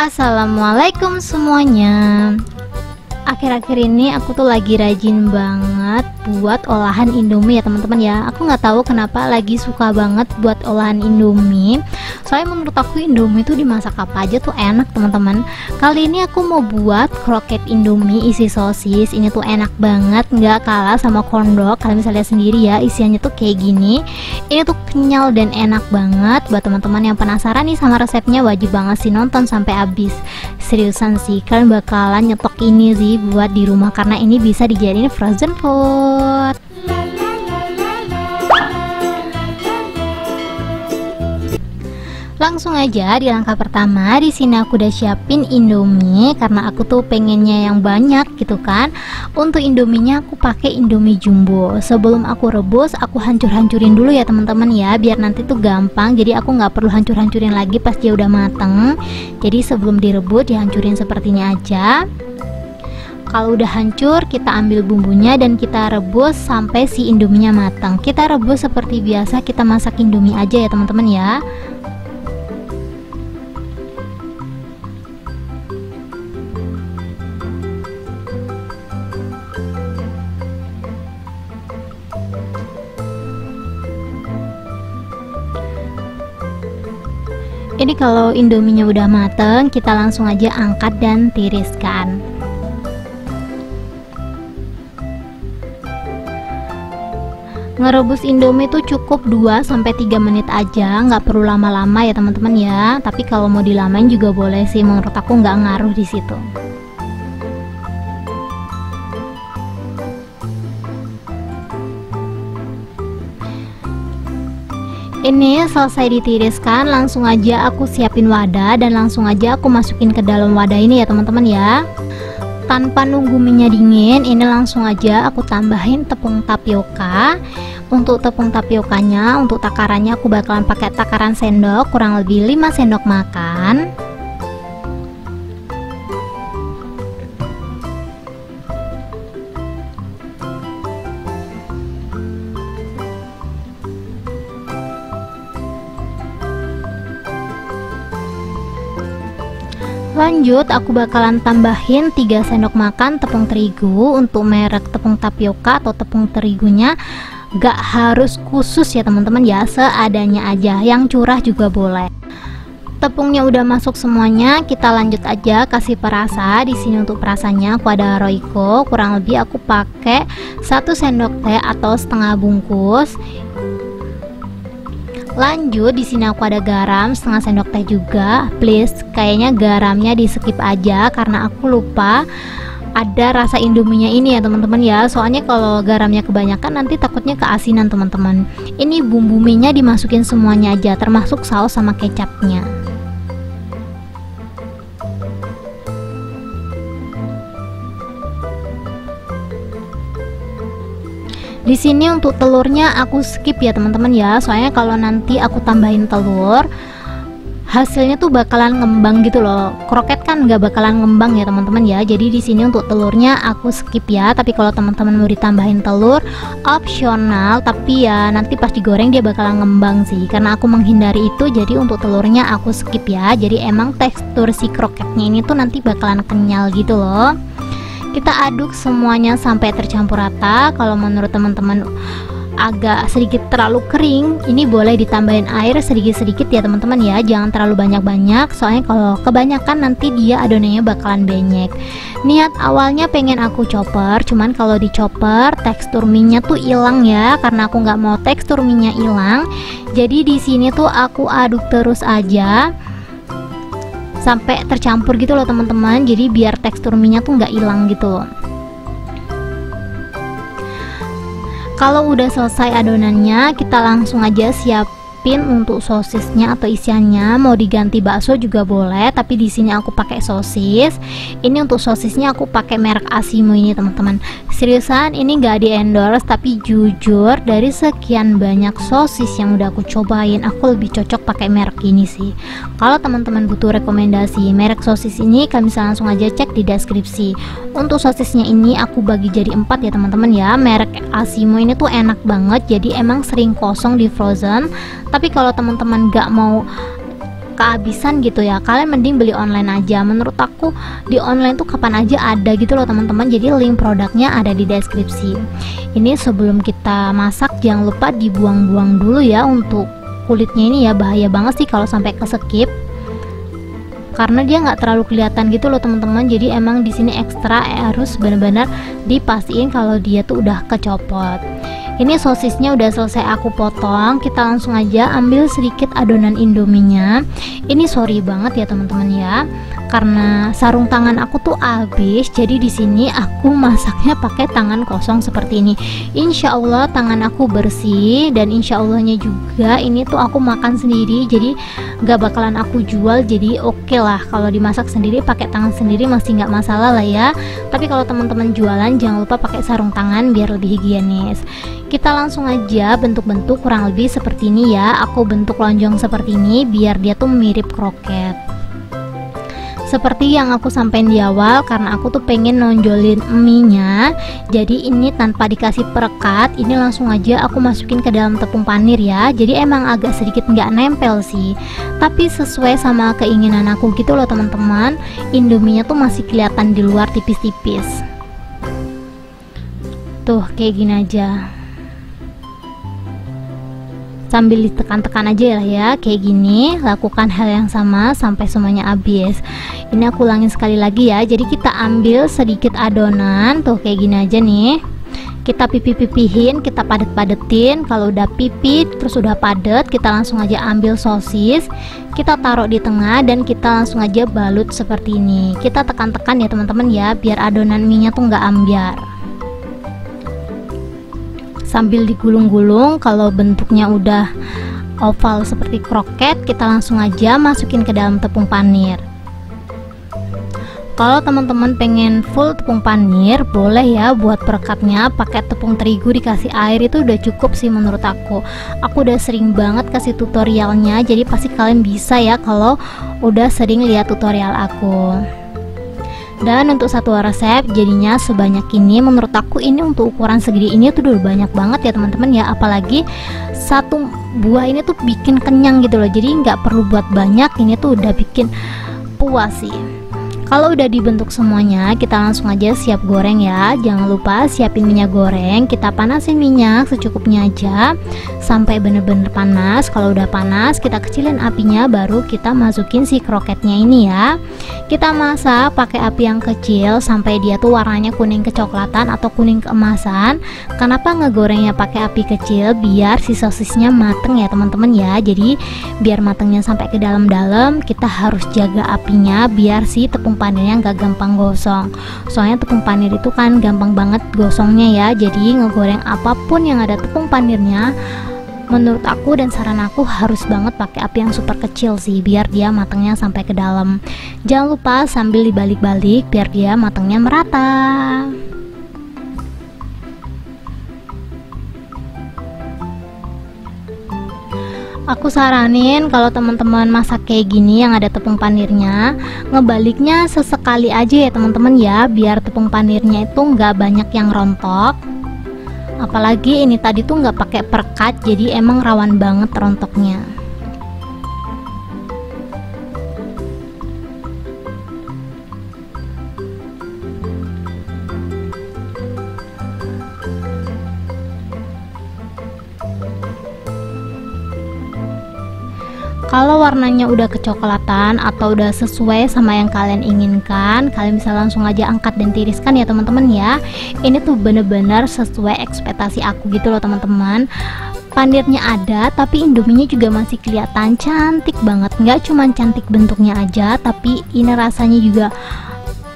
Assalamualaikum semuanya. Akhir-akhir ini aku tuh lagi rajin banget buat olahan Indomie ya teman-teman ya. Aku nggak tahu kenapa lagi suka banget buat olahan Indomie. Soalnya menurut aku Indomie tuh dimasak apa aja tuh enak teman-teman. Kali ini aku mau buat kroket Indomie isi sosis. Ini tuh enak banget, nggak kalah sama corn dog. Kalian bisa lihat sendiri ya, isiannya tuh kayak gini. Ini tuh kenyal dan enak banget. Buat teman-teman yang penasaran nih sama resepnya, wajib banget sih nonton sampai habis. Seriusan sih, kalian bakalan nyetok ini sih buat di rumah karena ini bisa dijadiin frozen food. Langsung aja di langkah pertama, di sini aku udah siapin Indomie karena aku tuh pengennya yang banyak gitu kan. Untuk Indominya aku pakai Indomie jumbo. Sebelum aku rebus, aku hancur-hancurin dulu ya teman-teman ya, biar nanti tuh gampang. Jadi aku nggak perlu hancur-hancurin lagi pas dia udah mateng. Jadi sebelum direbus dihancurin seperti ini aja. Kalau udah hancur, kita ambil bumbunya dan kita rebus sampai si Indominya matang. Kita rebus seperti biasa kita masak Indomie aja ya teman-teman ya. Ini kalau Indominya udah mateng, kita langsung aja angkat dan tiriskan. Ngerebus Indomie tuh cukup 2-3 menit aja, nggak perlu lama-lama ya teman-teman ya. Tapi kalau mau dilamain juga boleh sih, menurut aku nggak ngaruh di situ. Ini selesai ditiriskan, langsung aja aku siapin wadah dan langsung aja aku masukin ke dalam wadah ini ya teman-teman ya. Tanpa nunggu minyak dingin, ini langsung aja aku tambahin tepung tapioka. Untuk tepung tapiokanya, untuk takarannya aku bakalan pakai takaran sendok, kurang lebih 5 sendok makan. Lanjut aku bakalan tambahin 3 sendok makan tepung terigu. Untuk merek tepung tapioka atau tepung terigunya gak harus khusus ya teman-teman ya, seadanya aja, yang curah juga boleh. Tepungnya udah masuk semuanya, kita lanjut aja kasih perasa. Di sini untuk perasanya aku ada Royco, kurang lebih aku pakai 1 sendok teh atau setengah bungkus. Lanjut di sini aku ada garam setengah sendok teh juga. Please, kayaknya garamnya di skip aja karena aku lupa ada rasa Indominya ini ya teman-teman ya. Soalnya kalau garamnya kebanyakan nanti takutnya keasinan teman-teman. Ini bumbu mie-nya dimasukin semuanya aja, termasuk saus sama kecapnya. Di sini untuk telurnya aku skip ya teman-teman ya, soalnya kalau nanti aku tambahin telur hasilnya tuh bakalan ngembang gitu loh. Kroket kan nggak bakalan ngembang ya teman-teman ya. Jadi di sini untuk telurnya aku skip ya. Tapi kalau teman-teman mau ditambahin telur opsional, tapi ya nanti pas digoreng dia bakalan ngembang sih. Karena aku menghindari itu, jadi untuk telurnya aku skip ya. Jadi emang tekstur si kroketnya ini tuh nanti bakalan kenyal gitu loh. Kita aduk semuanya sampai tercampur rata. Kalau menurut teman-teman agak sedikit terlalu kering, ini boleh ditambahin air sedikit-sedikit ya teman-teman ya, jangan terlalu banyak-banyak, soalnya kalau kebanyakan nanti dia adonannya bakalan benyek. Niat awalnya pengen aku chopper, cuman kalau di chopper tekstur mie-nya tuh hilang ya, karena aku nggak mau tekstur mie-nya hilang. Jadi di sini tuh aku aduk terus aja sampai tercampur gitu loh teman-teman, jadi biar tekstur mie-nya tuh nggak hilang gitu. Kalau udah selesai adonannya, kita langsung aja siapin untuk sosisnya atau isiannya. Mau diganti bakso juga boleh, tapi di sini aku pakai sosis. Ini untuk sosisnya aku pakai merek Asimo ini teman-teman. Seriusan ini nggak di endorse, tapi jujur dari sekian banyak sosis yang udah aku cobain, aku lebih cocok pakai merek ini sih. Kalau teman-teman butuh rekomendasi merek sosis ini, kalian bisa langsung aja cek di deskripsi. Untuk sosisnya ini aku bagi jadi 4 ya teman-teman ya. Merek Asimo ini tuh enak banget, jadi emang sering kosong di frozen. Tapi kalau teman-teman gak mau kehabisan gitu ya, kalian mending beli online aja. Menurut aku di online tuh kapan aja ada gitu loh teman-teman. Jadi link produknya ada di deskripsi. Ini sebelum kita masak jangan lupa dibuang-buang dulu ya untuk kulitnya ini ya, bahaya banget sih kalau sampai ke skip karena dia nggak terlalu kelihatan gitu loh teman-teman. Jadi emang di sini ekstra harus benar-benar dipastiin kalau dia tuh udah kecopot. Ini sosisnya udah selesai aku potong. Kita langsung aja ambil sedikit adonan indominya. Ini sorry banget ya teman-teman ya, karena sarung tangan aku tuh habis. Jadi di sini aku masaknya pakai tangan kosong seperti ini. Insya Allah tangan aku bersih dan insya Allahnya juga ini tuh aku makan sendiri. Jadi nggak bakalan aku jual. Jadi oke lah kalau dimasak sendiri pakai tangan sendiri masih nggak masalah lah ya. Tapi kalau teman-teman jualan jangan lupa pakai sarung tangan biar lebih higienis. Kita langsung aja bentuk-bentuk kurang lebih seperti ini ya. Aku bentuk lonjong seperti ini biar dia tuh mirip kroket. Seperti yang aku sampaikan di awal, karena aku tuh pengen nonjolin mie-nya. Jadi ini tanpa dikasih perekat, ini langsung aja aku masukin ke dalam tepung panir ya. Jadi emang agak sedikit nggak nempel sih, tapi sesuai sama keinginan aku gitu loh teman-teman. Indominya tuh masih kelihatan di luar tipis-tipis. Tuh kayak gini aja. Sambil ditekan-tekan aja lah ya, kayak gini. Lakukan hal yang sama sampai semuanya habis. Ini aku ulangin sekali lagi ya. Jadi kita ambil sedikit adonan, tuh kayak gini aja nih. Kita pipih-pipihin, kita padet-padetin. Kalau udah pipih terus udah padet, kita langsung aja ambil sosis, kita taruh di tengah dan kita langsung aja balut seperti ini. Kita tekan-tekan ya teman-teman ya, biar adonan mie nya tuh nggak ambiar. Sambil digulung-gulung, kalau bentuknya udah oval seperti kroket, kita langsung aja masukin ke dalam tepung panir. Kalau teman-teman pengen full tepung panir, boleh ya buat perekatnya pakai tepung terigu dikasih air, itu udah cukup sih menurut aku. Aku udah sering banget kasih tutorialnya, jadi pasti kalian bisa ya kalau udah sering lihat tutorial aku. Dan untuk satu resep jadinya sebanyak ini. Menurut aku ini untuk ukuran segini ini tuh udah banyak banget ya teman-teman ya. Apalagi satu buah ini tuh bikin kenyang gitu loh. Jadi nggak perlu buat banyak, ini tuh udah bikin puas sih. Kalau udah dibentuk semuanya, kita langsung aja siap goreng ya. Jangan lupa siapin minyak goreng. Kita panasin minyak secukupnya aja sampai bener-bener panas. Kalau udah panas, kita kecilin apinya, baru kita masukin si kroketnya ini ya. Kita masak pakai api yang kecil sampai dia tuh warnanya kuning kecoklatan atau kuning keemasan. Kenapa ngegorengnya pakai api kecil? Biar si sosisnya mateng ya teman-teman ya. Jadi biar matengnya sampai ke dalam-dalam, kita harus jaga apinya biar si tepung panirnya nggak gampang gosong. Soalnya tepung panir itu kan gampang banget gosongnya ya. Jadi ngegoreng apapun yang ada tepung panirnya, menurut aku dan saran aku harus banget pakai api yang super kecil sih, biar dia matangnya sampai ke dalam. Jangan lupa sambil dibalik-balik biar dia matangnya merata. Aku saranin kalau teman-teman masak kayak gini yang ada tepung panirnya, ngebaliknya sesekali aja ya teman-teman ya, biar tepung panirnya itu nggak banyak yang rontok. Apalagi ini tadi tuh nggak pakai perekat, jadi emang rawan banget rontoknya. Kalau warnanya udah kecoklatan atau udah sesuai sama yang kalian inginkan, kalian bisa langsung aja angkat dan tiriskan ya teman-teman ya. Ini tuh bener-bener sesuai ekspektasi aku gitu loh teman-teman. Panirnya ada, tapi indominya juga masih kelihatan cantik banget. Nggak cuma cantik bentuknya aja, tapi ini rasanya juga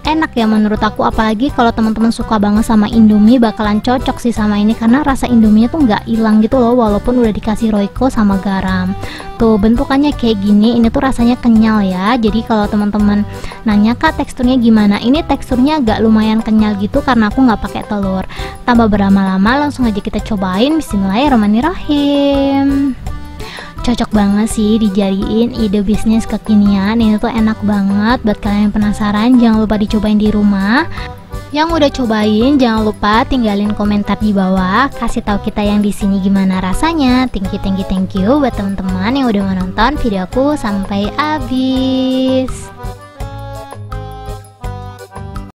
enak ya menurut aku. Apalagi kalau teman-teman suka banget sama indomie, bakalan cocok sih sama ini, karena rasa indominya tuh nggak hilang gitu loh walaupun udah dikasih royco sama garam. Tuh bentukannya kayak gini, ini tuh rasanya kenyal ya. Jadi kalau teman-teman nanya kak teksturnya gimana, ini teksturnya agak lumayan kenyal gitu karena aku nggak pakai telur. Tanpa berlama-lama langsung aja kita cobain. Bismillahirrahmanirrahim. Cocok banget sih dijadiin ide bisnis kekinian. Ini tuh enak banget. Buat kalian yang penasaran, jangan lupa dicobain di rumah. Yang udah cobain jangan lupa tinggalin komentar di bawah, kasih tahu kita yang di sini gimana rasanya. Thank you buat teman-teman yang udah menonton videoku sampai habis.